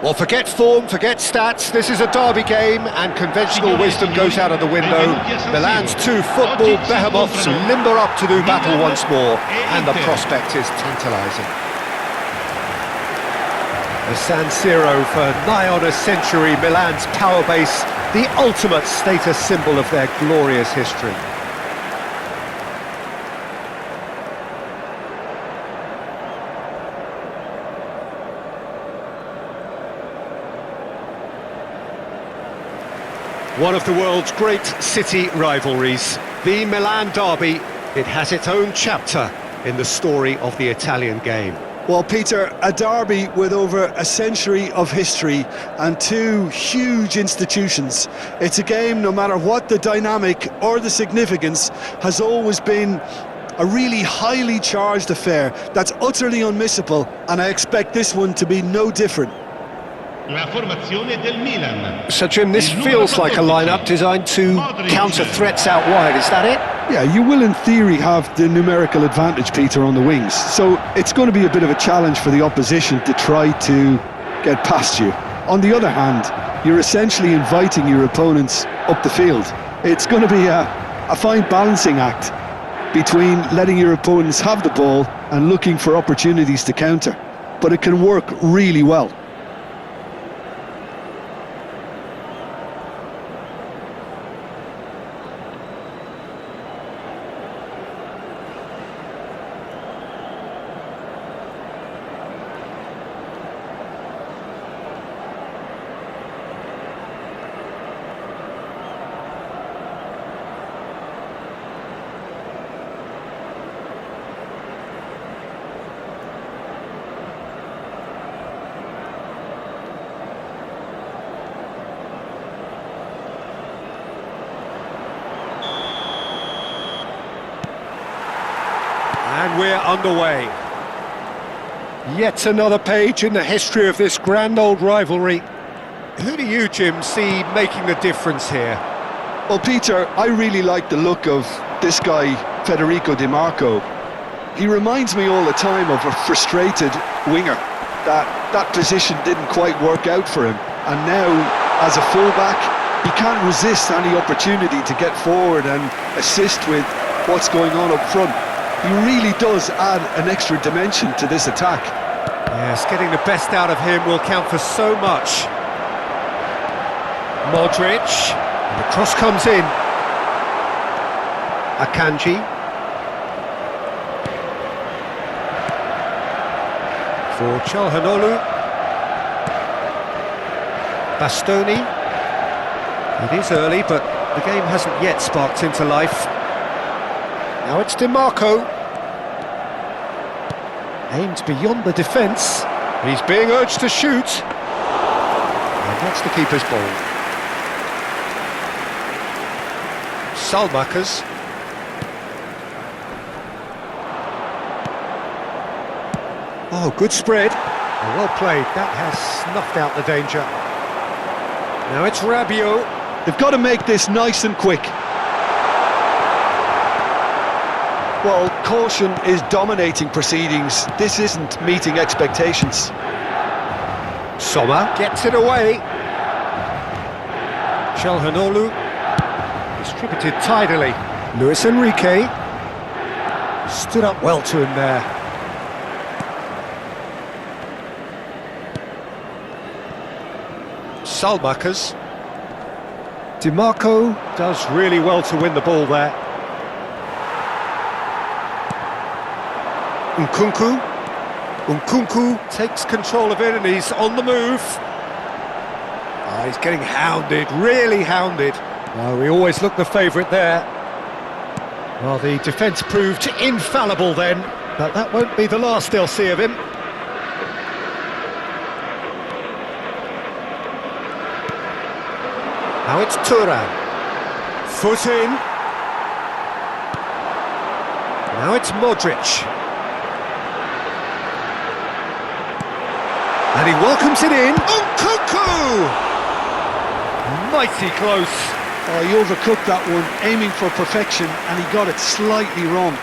Well, forget form, forget stats, this is a derby game and conventional wisdom goes out of the window. Milan's two football behemoths limber up to do battle once more, and the prospect is tantalising. The San Siro for nigh on a century, Milan's power base, the ultimate status symbol of their glorious history. One of the world's great city rivalries, the Milan derby, it has its own chapter in the story of the Italian game. Well, Peter, a derby with over a century of history and two huge institutions. It's a game, no matter what the dynamic or the significance, has always been a really highly charged affair that's utterly unmissable, and I expect this one to be no different. So, Jim, this feels like a lineup designed to counter threats out wide, is that it? Yeah, you will in theory have the numerical advantage, Peter, on the wings. So it's going to be a bit of a challenge for the opposition to try to get past you. On the other hand, you're essentially inviting your opponents up the field. It's going to be a fine balancing act between letting your opponents have the ball and looking for opportunities to counter. But it can work really well. And we're underway. Yet another page in the history of this grand old rivalry. Who do you, Jim, see making the difference here? Well, Peter, I really like the look of this guy, Federico Di Marco. He reminds me all the time of a frustrated winger. That position didn't quite work out for him. And now, as a fullback, he can't resist any opportunity to get forward and assist with what's going on up front. He really does add an extra dimension to this attack. Yes, getting the best out of him will count for so much. Modric, and the cross comes in. Akanji. For Calhanoglu. Bastoni. It is early, but the game hasn't yet sparked into life. Now it's Di Marco. Aimed beyond the defence. He's being urged to shoot. And that's the keeper's ball. Salmakers. Oh, good spread. Oh, well played. That has snuffed out the danger. Now it's Rabiot. They've got to make this nice and quick. Well, caution is dominating proceedings. This isn't meeting expectations. Sommer gets it away. Calhanoglu distributed tidily. Luis Enrique stood up well to him there. Salmakers. Di Marco does really well to win the ball there. Nkunku takes control of it and he's on the move. Oh, he's getting hounded, really hounded. Oh, we always look the favourite there. Well, the defence proved infallible then, but that won't be the last they'll see of him. Now it's Thuram. Foot in. Now it's Modric. And he welcomes it in. Nkunku! Mighty close. Oh, he overcooked that one, aiming for perfection, and he got it slightly wrong.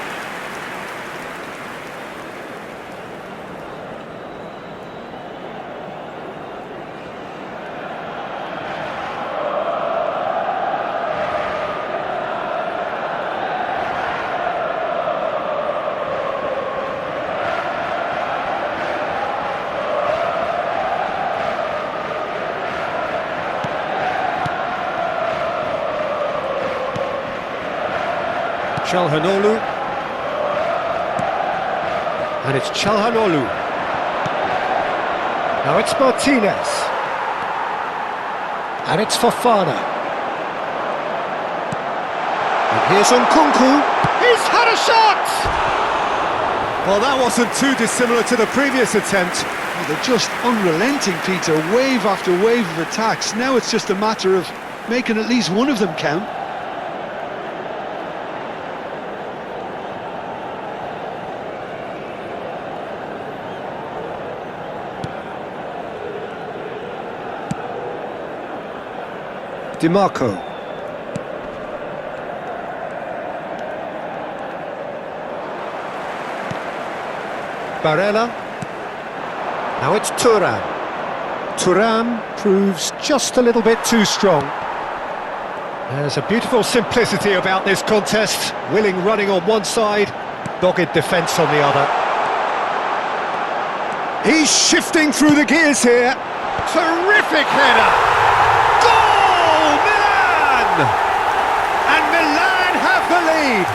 Çalhanoğlu. And it's Çalhanoğlu. Now it's Martinez. And it's Fofana. And here's Nkunku. He's had a shot! Well, that wasn't too dissimilar to the previous attempt. Well, they're just unrelenting, Peter. Wave after wave of attacks. Now it's just a matter of making at least one of them count. DiMarco. Barella. Now it's Thuram. Thuram proves just a little bit too strong. There's a beautiful simplicity about this contest. Willing running on one side, dogged defence on the other. He's shifting through the gears here. Terrific header! Goal! Milan! And Milan have the lead.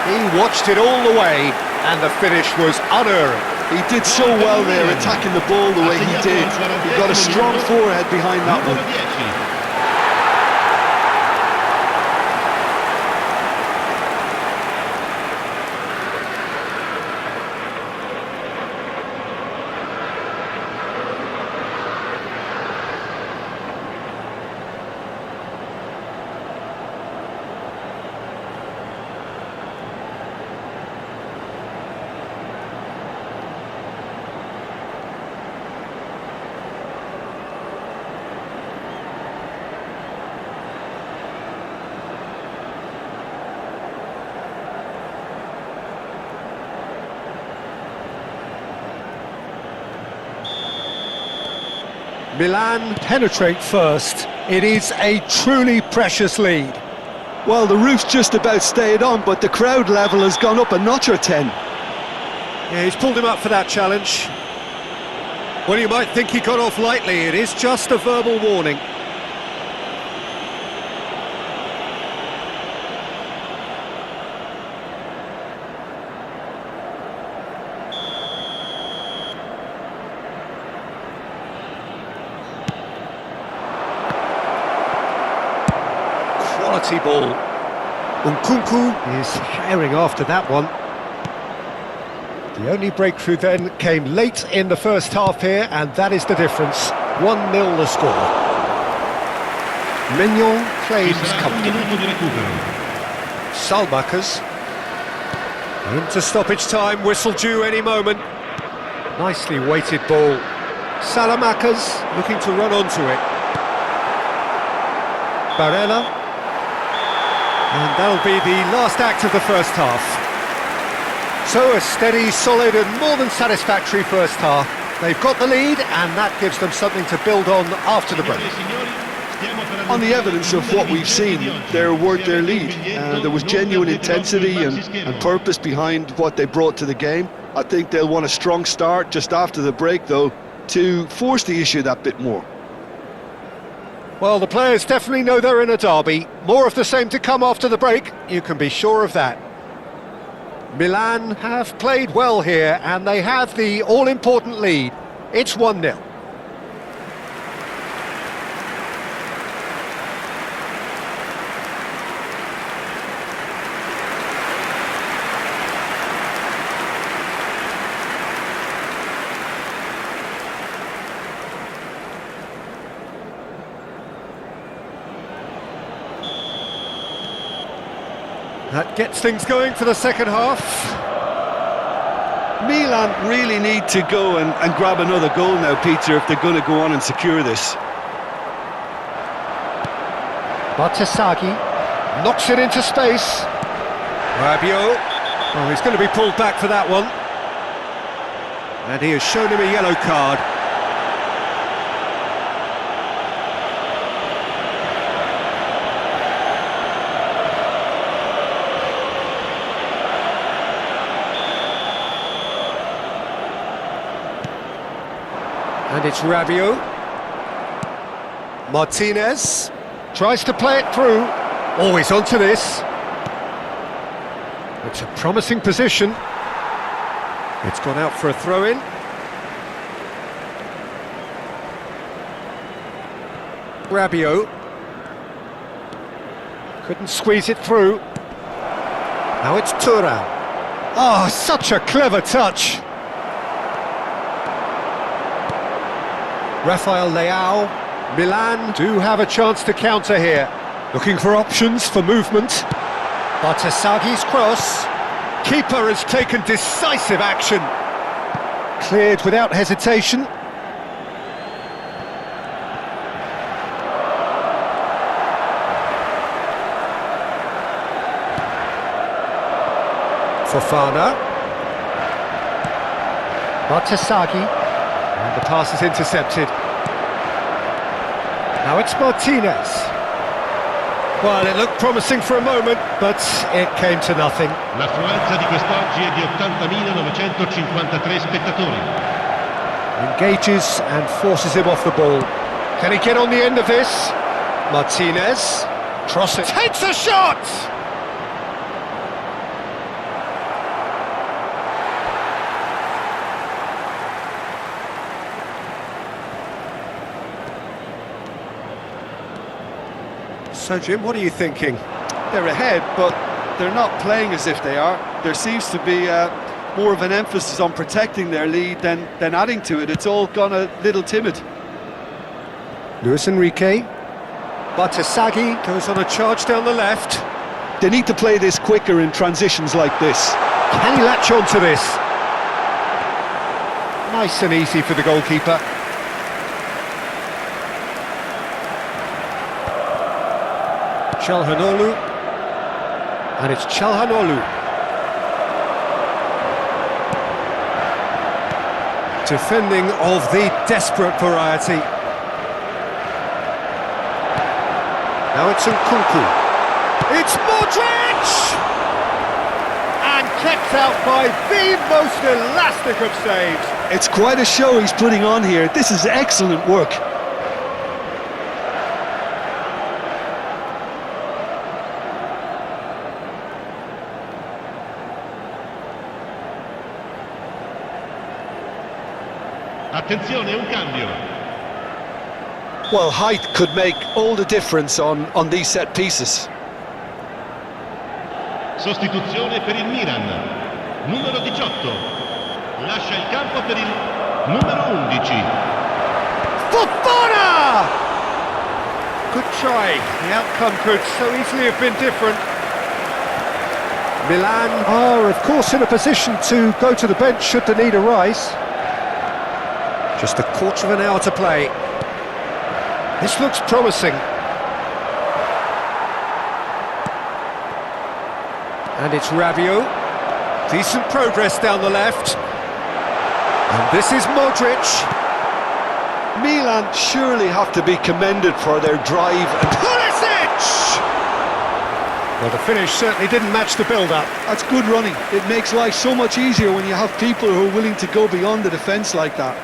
He watched it all the way, and the finish was unerring. He did so well there, attacking the ball the way he did. He got a strong forehead behind that one. Milan penetrate first. It is a truly precious lead. Well, the roof's just about stayed on, but the crowd level has gone up a notch or 10. Yeah, he's pulled him up for that challenge. Well, you might think he got off lightly. It is just a verbal warning. Quality ball. Nkunku is herring after that one. The only breakthrough then came late in the first half here, and that is the difference. 1-0 the score. Mignon claims comfortably. Salmakers. Into stoppage time, whistle due any moment. Nicely weighted ball. Salamakers looking to run onto it. Barella. And that'll be the last act of the first half. So a steady, solid and more than satisfactory first half. They've got the lead and that gives them something to build on after the break. On the evidence of what we've seen, they're worth their lead. There was genuine intensity and purpose behind what they brought to the game. I think they'll want a strong start just after the break, though, to force the issue that bit more. Well, the players definitely know they're in a derby. More of the same to come after the break, you can be sure of that. Milan have played well here, and they have the all-important lead. It's 1-0. That gets things going for the second half. Milan really need to go and grab another goal now, Peter, if they're going to go on and secure this. Bartesaghi knocks it into space. Rabiot. Oh, he's going to be pulled back for that one. And he has shown him a yellow card. And it's Rabiot. Martinez tries to play it through. Always onto this. It's a promising position. It's gone out for a throw-in. Rabiot. Couldn't squeeze it through. Now it's Thuram. Oh, such a clever touch. Rafael Leao. Milan do have a chance to counter here. Looking for options for movement. Bartesagi's cross. Keeper has taken decisive action. Cleared without hesitation. Fofana. Bartesaghi. And the pass is intercepted. Now it's Martinez. Well, it looked promising for a moment, but it came to nothing. L'affluenza di quest'oggi è di 80.953 spettatori. Engages and forces him off the ball. Can he get on the end of this? Martinez. Cross it. Takes a shot! So, Jim, what are you thinking? They're ahead, but they're not playing as if they are. There seems to be more of an emphasis on protecting their lead than adding to it. It's all gone a little timid. Luis Enrique. Bartesaghi goes on a charge down the left. They need to play this quicker in transitions like this. Can he latch on to this? Nice and easy for the goalkeeper. Çalhanoğlu, and it's Çalhanoğlu. Defending of the desperate variety. Now it's Nkunku. It's Modric! And kept out by the most elastic of saves. It's quite a show he's putting on here. This is excellent work. Attenzione, un cambio. Well, height could make all the difference on these set pieces. Sostituzione per il Milan. Numero 18. Lascia il campo per il numero 11. Fofana! Good try. The outcome could so easily have been different. Milan are, of course, in a position to go to the bench should the need arise. Just a quarter of an hour to play. This looks promising. And it's Rabiot. Decent progress down the left. And this is Modric. Milan surely have to be commended for their drive and... Pulisic! Well, the finish certainly didn't match the build-up. That's good running. It makes life so much easier when you have people who are willing to go beyond the defence like that.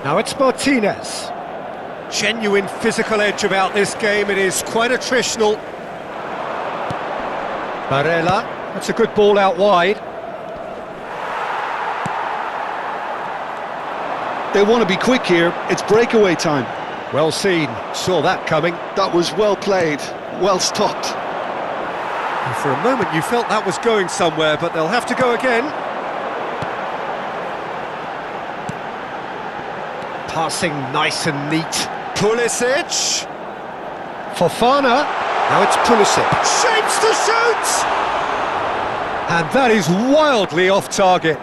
Now it's Martinez. Genuine physical edge about this game. It is quite attritional. Barella. That's a good ball out wide. They want to be quick here. It's breakaway time. Well seen. Saw that coming. That was well played. Well stopped. And for a moment you felt that was going somewhere, but they'll have to go again. Passing nice and neat. Pulisic. Fofana. Now it's Pulisic. Shapes to shoot! And that is wildly off target.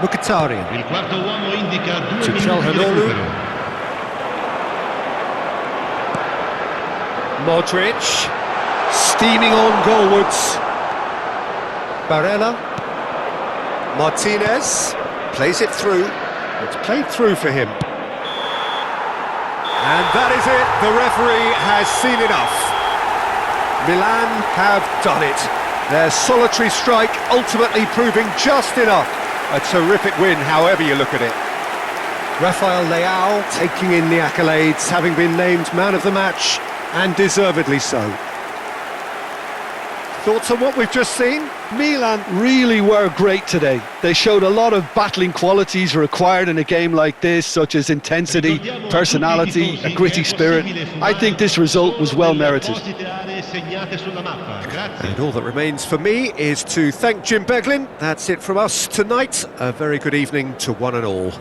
Mkhitaryan. Il quarto uomo indica 2 To minuti di Çalhanoğlu. recupero. Modric. Steaming on goalwards. Barella. Martinez. Plays it through. It's played through for him. And that is it. The referee has seen enough. Milan have done it. Their solitary strike ultimately proving just enough. A terrific win, however you look at it. Rafael Leao taking in the accolades, having been named man of the match, and deservedly so. Thoughts on what we've just seen? Milan really were great today. They showed a lot of battling qualities required in a game like this, such as intensity, personality, a gritty spirit. I think this result was well merited. And all that remains for me is to thank Jim Beglin. That's it from us tonight. A very good evening to one and all.